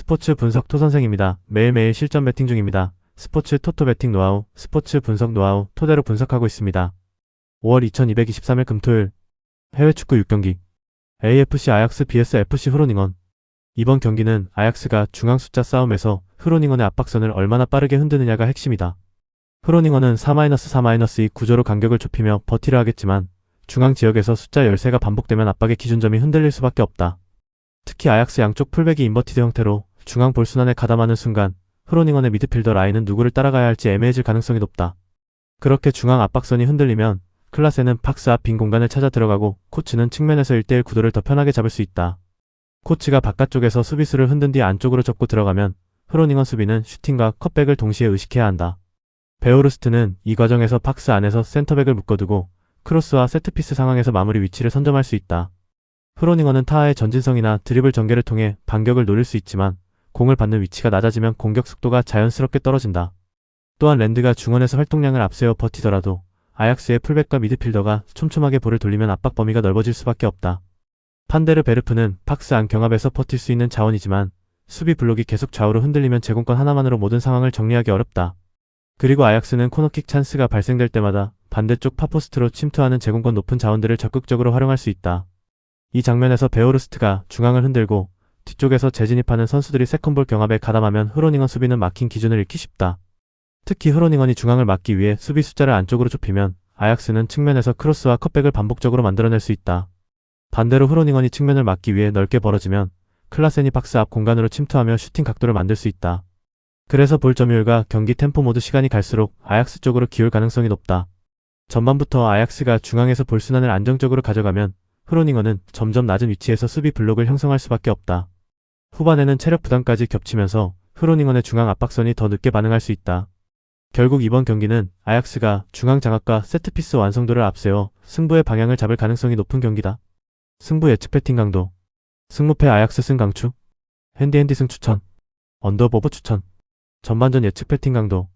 스포츠 분석 토선생입니다. 매일매일 실전 배팅 중입니다. 스포츠 토토 배팅 노하우, 스포츠 분석 노하우 토대로 분석하고 있습니다. 5월 2223일 금토일 해외 축구 6경기 AFC 아약스 vs FC 흐로닝언. 이번 경기는 아약스가 중앙 숫자 싸움에서 흐로닝언의 압박선을 얼마나 빠르게 흔드느냐가 핵심이다. 흐로닝언은 4-4-2 구조로 간격을 좁히며 버티려 하겠지만 중앙 지역에서 숫자 13가 반복되면 압박의 기준점이 흔들릴 수밖에 없다. 특히 아약스 양쪽 풀백이 인버티드 형태로 중앙 볼순환에 가담하는 순간 흐로닝언의 미드필더 라인은 누구를 따라가야 할지 애매해질 가능성이 높다. 그렇게 중앙 압박선이 흔들리면 클라세는 박스 앞 빈 공간을 찾아 들어가고 코치는 측면에서 1대1 구도를 더 편하게 잡을 수 있다. 코치가 바깥쪽에서 수비수를 흔든 뒤 안쪽으로 접고 들어가면 흐로닝언 수비는 슈팅과 컷백을 동시에 의식해야 한다. 베오르스트는 이 과정에서 박스 안에서 센터백을 묶어두고 크로스와 세트피스 상황에서 마무리 위치를 선점할 수 있다. 흐로닝언은 타하의 전진성이나 드리블 전개를 통해 반격을 노릴 수 있지만 공을 받는 위치가 낮아지면 공격 속도가 자연스럽게 떨어진다. 또한 랜드가 중원에서 활동량을 앞세워 버티더라도 아약스의 풀백과 미드필더가 촘촘하게 볼을 돌리면 압박 범위가 넓어질 수밖에 없다. 판데르 베르프는 박스 안 경합에서 버틸 수 있는 자원이지만 수비 블록이 계속 좌우로 흔들리면 제공권 하나만으로 모든 상황을 정리하기 어렵다. 그리고 아약스는 코너킥 찬스가 발생될 때마다 반대쪽 파포스트로 침투하는 제공권 높은 자원들을 적극적으로 활용할 수 있다. 이 장면에서 베오르스트가 중앙을 흔들고 뒤쪽에서 재진입하는 선수들이 세컨볼 경합에 가담하면 흐로닝언 수비는 막힌 기준을 잃기 쉽다. 특히 흐로닝언이 중앙을 막기 위해 수비 숫자를 안쪽으로 좁히면 아약스는 측면에서 크로스와 컷백을 반복적으로 만들어낼 수 있다. 반대로 흐로닝언이 측면을 막기 위해 넓게 벌어지면 클라센이 박스 앞 공간으로 침투하며 슈팅 각도를 만들 수 있다. 그래서 볼 점유율과 경기 템포 모두 시간이 갈수록 아약스 쪽으로 기울 가능성이 높다. 전반부터 아약스가 중앙에서 볼순환을 안정적으로 가져가면 흐로닝언은 점점 낮은 위치에서 수비 블록을 형성할 수밖에 없다. 후반에는 체력 부담까지 겹치면서 흐로닝언의 중앙 압박선이 더 늦게 반응할 수 있다. 결국 이번 경기는 아약스가 중앙 장악과 세트피스 완성도를 앞세워 승부의 방향을 잡을 가능성이 높은 경기다. 승부 예측 배팅 강도. 승무패 아약스 승 강추. 핸디핸디 승 추천. 언더오버 추천. 전반전 예측 배팅 강도.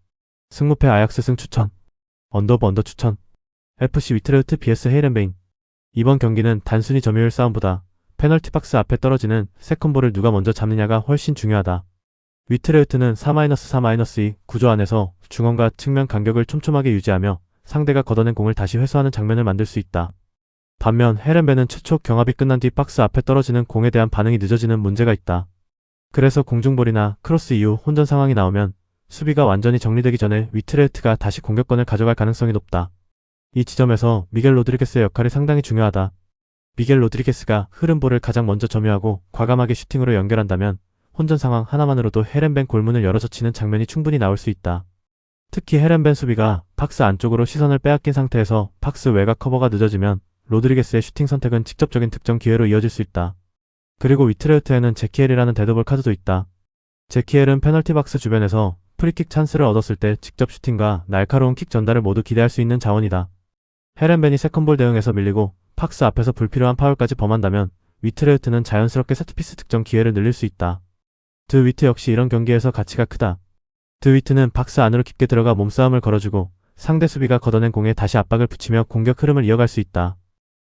승무패 아약스 승 추천. 언더 추천. FC 위트레흐트 vs 헤이렌베인. 이번 경기는 단순히 점유율 싸움보다 페널티 박스 앞에 떨어지는 세컨볼을 누가 먼저 잡느냐가 훨씬 중요하다. 위트레흐트는 4-4-2 구조 안에서 중원과 측면 간격을 촘촘하게 유지하며 상대가 걷어낸 공을 다시 회수하는 장면을 만들 수 있다. 반면 헤렌베는 최초 경합이 끝난 뒤 박스 앞에 떨어지는 공에 대한 반응이 늦어지는 문제가 있다. 그래서 공중볼이나 크로스 이후 혼전 상황이 나오면 수비가 완전히 정리되기 전에 위트레흐트가 다시 공격권을 가져갈 가능성이 높다. 이 지점에서 미겔 로드리게스의 역할이 상당히 중요하다. 미겔 로드리게스가 흐름 볼을 가장 먼저 점유하고 과감하게 슈팅으로 연결한다면 혼전 상황 하나만으로도 헤렌벤 골문을 열어젖히는 장면이 충분히 나올 수 있다. 특히 헤렌벤 수비가 박스 안쪽으로 시선을 빼앗긴 상태에서 박스 외곽 커버가 늦어지면 로드리게스의 슈팅 선택은 직접적인 득점 기회로 이어질 수 있다. 그리고 위트레흐트에는 제키엘이라는 데드볼 카드도 있다. 제키엘은 페널티 박스 주변에서 프리킥 찬스를 얻었을 때 직접 슈팅과 날카로운 킥 전달을 모두 기대할 수 있는 자원이다. 헤렌벤이 세컨볼 대응에서 밀리고 박스 앞에서 불필요한 파울까지 범한다면 위트레흐트는 자연스럽게 세트피스 득점 기회를 늘릴 수 있다. 드 위트 역시 이런 경기에서 가치가 크다. 드 위트는 박스 안으로 깊게 들어가 몸싸움을 걸어주고 상대 수비가 걷어낸 공에 다시 압박을 붙이며 공격 흐름을 이어갈 수 있다.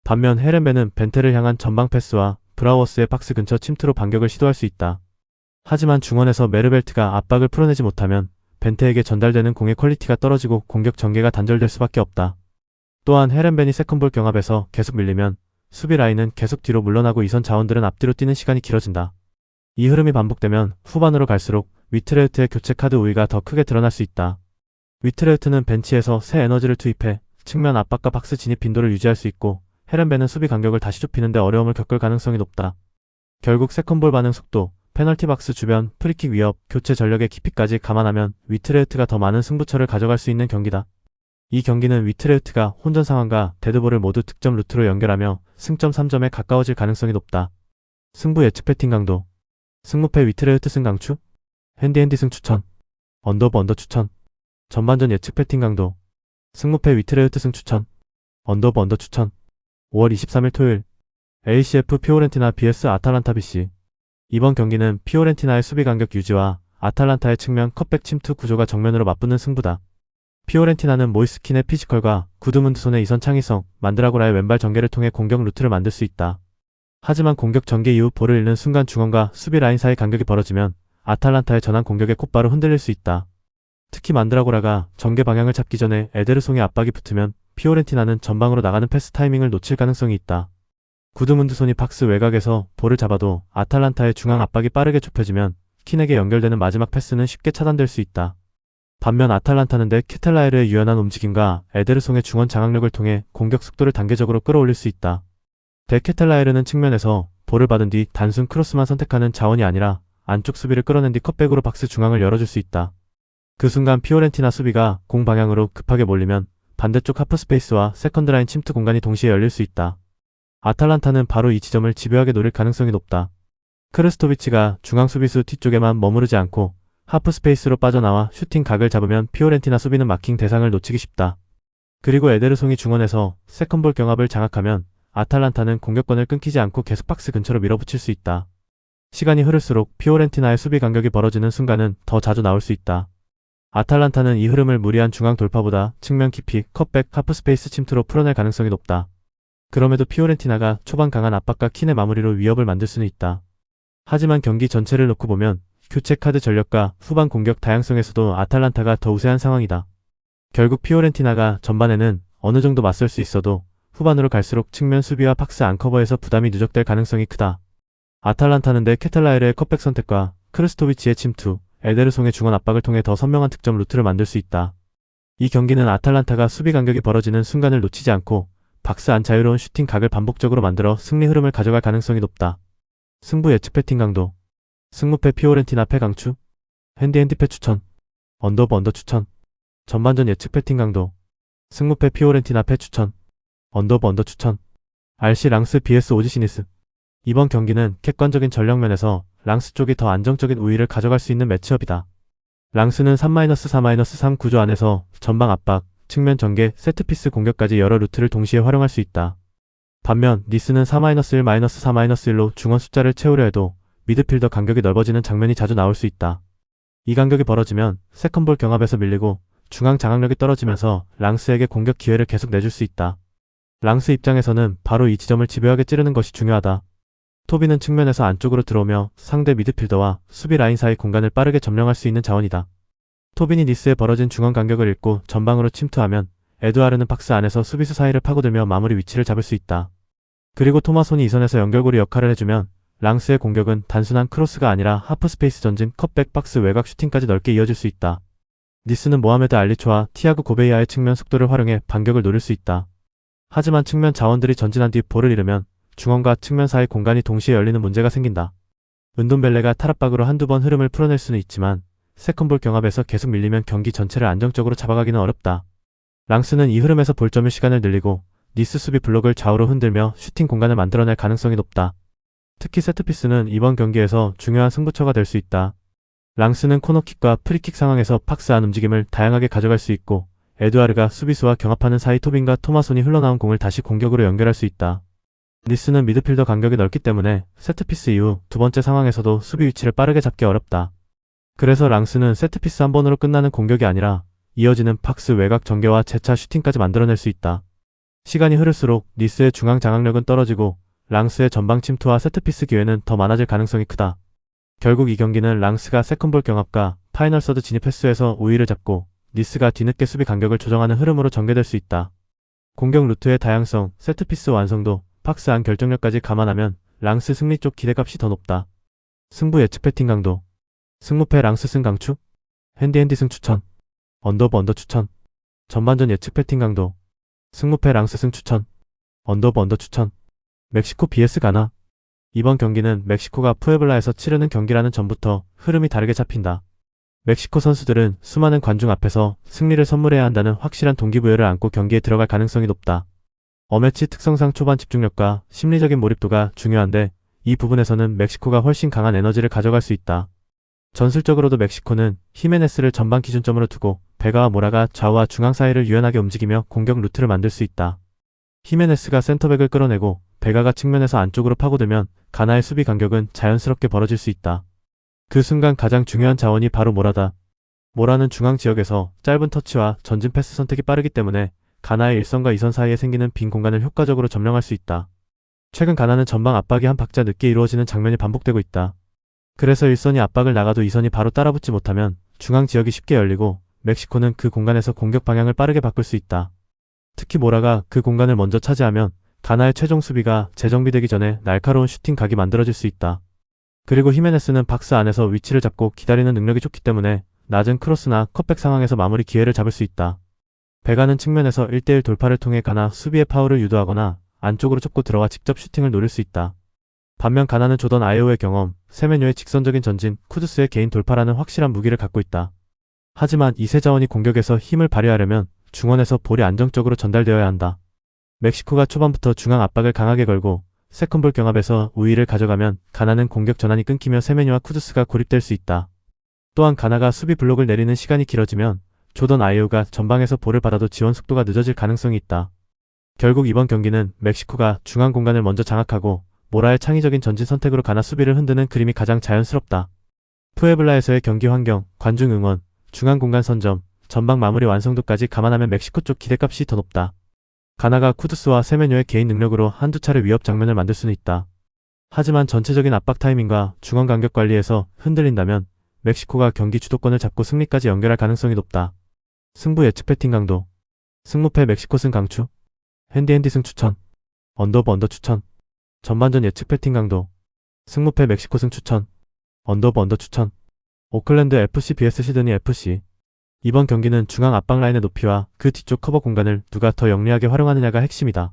반면 헤렌벤은 벤테를 향한 전방 패스와 브라워스의 박스 근처 침투로 반격을 시도할 수 있다. 하지만 중원에서 메르벨트가 압박을 풀어내지 못하면 벤테에게 전달되는 공의 퀄리티가 떨어지고 공격 전개가 단절될 수밖에 없다. 또한 헤렌벤이 세컨볼 경합에서 계속 밀리면 수비 라인은 계속 뒤로 물러나고 이선 자원들은 앞뒤로 뛰는 시간이 길어진다. 이 흐름이 반복되면 후반으로 갈수록 위트레흐트의 교체 카드 우위가 더 크게 드러날 수 있다. 위트레흐트는 벤치에서 새 에너지를 투입해 측면 압박과 박스 진입 빈도를 유지할 수 있고 헤렌벤은 수비 간격을 다시 좁히는데 어려움을 겪을 가능성이 높다. 결국 세컨볼 반응 속도, 페널티 박스 주변, 프리킥 위협, 교체 전력의 깊이까지 감안하면 위트레흐트가 더 많은 승부처를 가져갈 수 있는 경기다. 이 경기는 위트레흐트가 혼전 상황과 데드볼을 모두 득점 루트로 연결하며 승점 3점에 가까워질 가능성이 높다. 승부 예측 배팅 강도. 승무패 위트레흐트 승 강추. 핸디핸디 승 추천. 언더 추천. 전반전 예측 배팅 강도. 승무패 위트레흐트 승 추천. 언더 추천. 5월 23일 토요일 ACF 피오렌티나 vs 아탈란타 BC. 이번 경기는 피오렌티나의 수비 간격 유지와 아탈란타의 측면 컷백 침투 구조가 정면으로 맞붙는 승부다. 피오렌티나는 모이스킨의 피지컬과 구드문드손의 이선 창의성, 만드라고라의 왼발 전개를 통해 공격 루트를 만들 수 있다. 하지만 공격 전개 이후 볼을 잃는 순간 중원과 수비 라인 사이 간격이 벌어지면 아탈란타의 전환 공격에 곧바로 흔들릴 수 있다. 특히 만드라고라가 전개 방향을 잡기 전에 에데르송의 압박이 붙으면 피오렌티나는 전방으로 나가는 패스 타이밍을 놓칠 가능성이 있다. 구드문드손이 박스 외곽에서 볼을 잡아도 아탈란타의 중앙 압박이 빠르게 좁혀지면 킨에게 연결되는 마지막 패스는 쉽게 차단될 수 있다. 반면 아탈란타는 데 케텔라에르의 유연한 움직임과 에데르송의 중원 장악력을 통해 공격 속도를 단계적으로 끌어올릴 수 있다. 데 케텔라에르는 측면에서 볼을 받은 뒤 단순 크로스만 선택하는 자원이 아니라 안쪽 수비를 끌어낸 뒤 컷백으로 박스 중앙을 열어줄 수 있다. 그 순간 피오렌티나 수비가 공 방향으로 급하게 몰리면 반대쪽 하프스페이스와 세컨드라인 침투 공간이 동시에 열릴 수 있다. 아탈란타는 바로 이 지점을 집요하게 노릴 가능성이 높다. 크르스토비치가 중앙 수비수 뒤쪽에만 머무르지 않고 하프스페이스로 빠져나와 슈팅 각을 잡으면 피오렌티나 수비는 마킹 대상을 놓치기 쉽다. 그리고 에데르송이 중원에서 세컨볼 경합을 장악하면 아탈란타는 공격권을 끊기지 않고 계속 박스 근처로 밀어붙일 수 있다. 시간이 흐를수록 피오렌티나의 수비 간격이 벌어지는 순간은 더 자주 나올 수 있다. 아탈란타는 이 흐름을 무리한 중앙 돌파보다 측면 깊이 컷백 하프스페이스 침투로 풀어낼 가능성이 높다. 그럼에도 피오렌티나가 초반 강한 압박과 킨의 마무리로 위협을 만들 수는 있다. 하지만 경기 전체를 놓고 보면 교체 카드 전력과 후반 공격 다양성에서도 아탈란타가 더 우세한 상황이다. 결국 피오렌티나가 전반에는 어느 정도 맞설 수 있어도 후반으로 갈수록 측면 수비와 박스 안커버에서 부담이 누적될 가능성이 크다. 아탈란타는 데 케텔라에르의 컷백 선택과 크르스토비치의 침투, 에데르송의 중원 압박을 통해 더 선명한 득점 루트를 만들 수 있다. 이 경기는 아탈란타가 수비 간격이 벌어지는 순간을 놓치지 않고 박스 안 자유로운 슈팅 각을 반복적으로 만들어 승리 흐름을 가져갈 가능성이 높다. 승부 예측 배팅 강도. 승무패 피오렌티나 패 강추. 핸디 패 추천. 언더 추천. 전반전 예측 배팅 강도. 승무패 피오렌티나 패 추천. 언더 추천. RC 랑스 vs 오지시니스. 이번 경기는 객관적인 전력면에서 랑스 쪽이 더 안정적인 우위를 가져갈 수 있는 매치업이다. 랑스는 3-4-3 구조 안에서 전방 압박, 측면 전개, 세트피스 공격까지 여러 루트를 동시에 활용할 수 있다. 반면 니스는 4-1-4-1로 중원 숫자를 채우려 해도 미드필더 간격이 넓어지는 장면이 자주 나올 수 있다. 이 간격이 벌어지면 세컨볼 경합에서 밀리고 중앙 장악력이 떨어지면서 랑스에게 공격 기회를 계속 내줄 수 있다. 랑스 입장에서는 바로 이 지점을 집요하게 찌르는 것이 중요하다. 토비는 측면에서 안쪽으로 들어오며 상대 미드필더와 수비 라인 사이 공간을 빠르게 점령할 수 있는 자원이다. 토빈이 니스에 벌어진 중원 간격을 읽고 전방으로 침투하면 에드와르는 박스 안에서 수비수 사이를 파고들며 마무리 위치를 잡을 수 있다. 그리고 토마손이 이선에서 연결고리 역할을 해주면 랑스의 공격은 단순한 크로스가 아니라 하프스페이스 전진, 컷백, 박스 외곽 슈팅까지 넓게 이어질 수 있다. 니스는 모하메드 알리초와 티아고 고베이아의 측면 속도를 활용해 반격을 노릴 수 있다. 하지만 측면 자원들이 전진한 뒤 볼을 잃으면 중원과 측면 사이 공간이 동시에 열리는 문제가 생긴다. 은돈벨레가 탈압박으로 한두 번 흐름을 풀어낼 수는 있지만 세컨볼 경합에서 계속 밀리면 경기 전체를 안정적으로 잡아가기는 어렵다. 랑스는 이 흐름에서 볼점의 시간을 늘리고 니스 수비 블록을 좌우로 흔들며 슈팅 공간을 만들어낼 가능성이 높다. 특히 세트피스는 이번 경기에서 중요한 승부처가 될 수 있다. 랑스는 코너킥과 프리킥 상황에서 박스 안 움직임을 다양하게 가져갈 수 있고 에드와르가 수비수와 경합하는 사이 토빈과 토마손이 흘러나온 공을 다시 공격으로 연결할 수 있다. 니스는 미드필더 간격이 넓기 때문에 세트피스 이후 두 번째 상황에서도 수비 위치를 빠르게 잡기 어렵다. 그래서 랑스는 세트피스 한 번으로 끝나는 공격이 아니라 이어지는 박스 외곽 전개와 재차 슈팅까지 만들어낼 수 있다. 시간이 흐를수록 니스의 중앙 장악력은 떨어지고 랑스의 전방 침투와 세트피스 기회는 더 많아질 가능성이 크다. 결국 이 경기는 랑스가 세컨볼 경합과 파이널 서드 진입 횟수에서 우위를 잡고 니스가 뒤늦게 수비 간격을 조정하는 흐름으로 전개될 수 있다. 공격 루트의 다양성, 세트피스 완성도, 박스 안 결정력까지 감안하면 랑스 승리 쪽 기대값이 더 높다. 승부 예측 배팅 강도. 승무패 랑스 승 강추. 핸디 승 추천. 언더 추천. 전반전 예측 배팅 강도. 승무패 랑스 승 추천. 언더 추천. 멕시코 vs 가나. 이번 경기는 멕시코가 푸에블라에서 치르는 경기라는 점부터 흐름이 다르게 잡힌다. 멕시코 선수들은 수많은 관중 앞에서 승리를 선물해야 한다는 확실한 동기부여를 안고 경기에 들어갈 가능성이 높다. 어매치 특성상 초반 집중력과 심리적인 몰입도가 중요한데 이 부분에서는 멕시코가 훨씬 강한 에너지를 가져갈 수 있다. 전술적으로도 멕시코는 히메네스를 전방 기준점으로 두고 베가와 모라가 좌우와 중앙 사이를 유연하게 움직이며 공격 루트를 만들 수 있다. 히메네스가 센터백을 끌어내고 베가가 측면에서 안쪽으로 파고들면 가나의 수비 간격은 자연스럽게 벌어질 수 있다. 그 순간 가장 중요한 자원이 바로 모라다. 모라는 중앙 지역에서 짧은 터치와 전진 패스 선택이 빠르기 때문에 가나의 1선과 2선 사이에 생기는 빈 공간을 효과적으로 점령할 수 있다. 최근 가나는 전방 압박이 한 박자 늦게 이루어지는 장면이 반복되고 있다. 그래서 1선이 압박을 나가도 2선이 바로 따라붙지 못하면 중앙 지역이 쉽게 열리고 멕시코는 그 공간에서 공격 방향을 빠르게 바꿀 수 있다. 특히 모라가 그 공간을 먼저 차지하면 가나의 최종 수비가 재정비되기 전에 날카로운 슈팅 각이 만들어질 수 있다. 그리고 히메네스는 박스 안에서 위치를 잡고 기다리는 능력이 좋기 때문에 낮은 크로스나 컷백 상황에서 마무리 기회를 잡을 수 있다. 베가는 측면에서 1대1 돌파를 통해 가나 수비의 파울을 유도하거나 안쪽으로 쫓고 들어와 직접 슈팅을 노릴 수 있다. 반면 가나는 조던 아예오의 경험, 세메뇨의 직선적인 전진, 쿠두스의 개인 돌파라는 확실한 무기를 갖고 있다. 하지만 이 세 자원이 공격에서 힘을 발휘하려면 중원에서 볼이 안정적으로 전달되어야 한다. 멕시코가 초반부터 중앙 압박을 강하게 걸고 세컨볼 경합에서 우위를 가져가면 가나는 공격 전환이 끊기며 세메뇨와 쿠두스가 고립될 수 있다. 또한 가나가 수비 블록을 내리는 시간이 길어지면 조던 아예우가 전방에서 볼을 받아도 지원 속도가 늦어질 가능성이 있다. 결국 이번 경기는 멕시코가 중앙 공간을 먼저 장악하고 모라의 창의적인 전진 선택으로 가나 수비를 흔드는 그림이 가장 자연스럽다. 푸에블라에서의 경기 환경, 관중 응원, 중앙 공간 선점, 전방 마무리 완성도까지 감안하면 멕시코 쪽 기대값이 더 높다. 가나가 쿠두스와 세메뇨의 개인 능력으로 한두 차례 위협 장면을 만들 수는 있다. 하지만 전체적인 압박 타이밍과 중원 간격 관리에서 흔들린다면 멕시코가 경기 주도권을 잡고 승리까지 연결할 가능성이 높다. 승부 예측 배팅 강도. 승무패 멕시코 승 강추. 핸디 승 추천. 언더오버 언더 추천. 전반전 예측 배팅 강도. 승무패 멕시코 승 추천. 언더오버 언더 추천. 오클랜드 FC vs 시드니 FC. 이번 경기는 중앙 압박 라인의 높이와 그 뒤쪽 커버 공간을 누가 더 영리하게 활용하느냐가 핵심이다.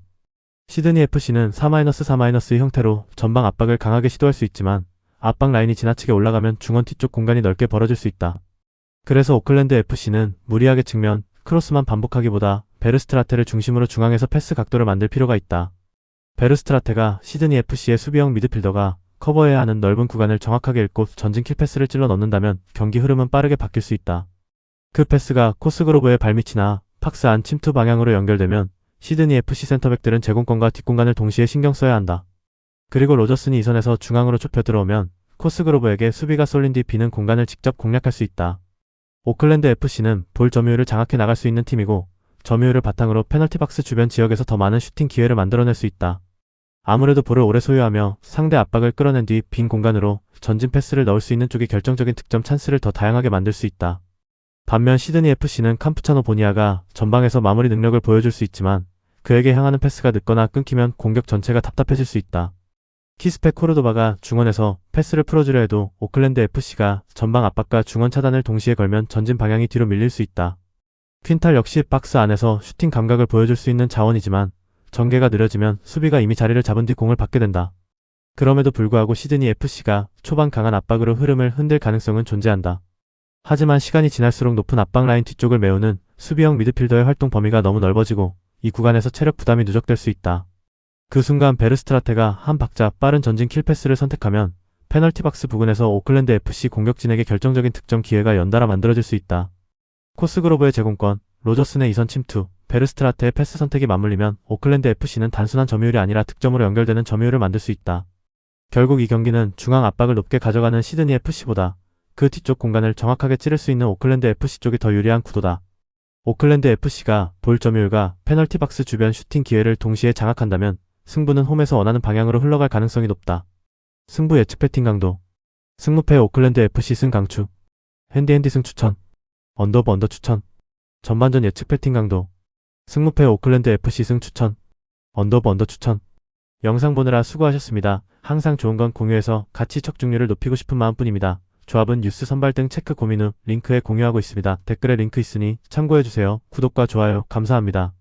시드니 FC는 4-4-4의 형태로 전방 압박을 강하게 시도할 수 있지만 압박 라인이 지나치게 올라가면 중원 뒤쪽 공간이 넓게 벌어질 수 있다. 그래서 오클랜드 FC는 무리하게 측면, 크로스만 반복하기보다 베르스트라테를 중심으로 중앙에서 패스 각도를 만들 필요가 있다. 베르스트라테가 시드니 FC의 수비형 미드필더가 커버해야 하는 넓은 구간을 정확하게 읽고 전진 킬패스를 찔러 넣는다면 경기 흐름은 빠르게 바뀔 수 있다. 그 패스가 코스그로브의 발밑이나 박스 안 침투 방향으로 연결되면 시드니 FC 센터백들은 제공권과 뒷공간을 동시에 신경 써야 한다. 그리고 로저슨이 2선에서 중앙으로 좁혀 들어오면 코스그로브에게 수비가 쏠린 뒤 비는 공간을 직접 공략할 수 있다. 오클랜드 FC는 볼 점유율을 장악해 나갈 수 있는 팀이고 점유율을 바탕으로 페널티 박스 주변 지역에서 더 많은 슈팅 기회를 만들어낼 수 있다. 아무래도 볼을 오래 소유하며 상대 압박을 끌어낸 뒤 빈 공간으로 전진 패스를 넣을 수 있는 쪽이 결정적인 득점 찬스를 더 다양하게 만들 수 있다. 반면 시드니 FC는 캄프차노 보니아가 전방에서 마무리 능력을 보여줄 수 있지만 그에게 향하는 패스가 늦거나 끊기면 공격 전체가 답답해질 수 있다. 키스페 코르도바가 중원에서 패스를 풀어주려 해도 오클랜드 FC가 전방 압박과 중원 차단을 동시에 걸면 전진 방향이 뒤로 밀릴 수 있다. 퀸탈 역시 박스 안에서 슈팅 감각을 보여줄 수 있는 자원이지만 전개가 느려지면 수비가 이미 자리를 잡은 뒤 공을 받게 된다. 그럼에도 불구하고 시드니 FC가 초반 강한 압박으로 흐름을 흔들 가능성은 존재한다. 하지만 시간이 지날수록 높은 압박 라인 뒤쪽을 메우는 수비형 미드필더의 활동 범위가 너무 넓어지고 이 구간에서 체력 부담이 누적될 수 있다. 그 순간 베르스트라테가 한 박자 빠른 전진 킬패스를 선택하면 페널티 박스 부근에서 오클랜드 FC 공격진에게 결정적인 득점 기회가 연달아 만들어질 수 있다. 코스그로브의 제공권, 로저슨의 2선 침투, 베르스트라테의 패스 선택이 맞물리면 오클랜드 FC는 단순한 점유율이 아니라 득점으로 연결되는 점유율을 만들 수 있다. 결국 이 경기는 중앙 압박을 높게 가져가는 시드니 FC보다 그 뒤쪽 공간을 정확하게 찌를 수 있는 오클랜드 FC 쪽이 더 유리한 구도다. 오클랜드 FC가 볼 점유율과 페널티 박스 주변 슈팅 기회를 동시에 장악한다면 승부는 홈에서 원하는 방향으로 흘러갈 가능성이 높다. 승부 예측 배팅 강도. 승무패 오클랜드 FC 승 강추. 핸디 승 추천. 언더오버 언더 추천. 전반전 예측 배팅 강도. 승무패 오클랜드 FC 승 추천. 언더오버 언더 추천. 영상 보느라 수고하셨습니다. 항상 좋은 건 공유해서 가치 척중률을 높이고 싶은 마음뿐입니다. 조합은 뉴스 선발 등 체크 고민 후 링크에 공유하고 있습니다. 댓글에 링크 있으니 참고해주세요. 구독과 좋아요 감사합니다.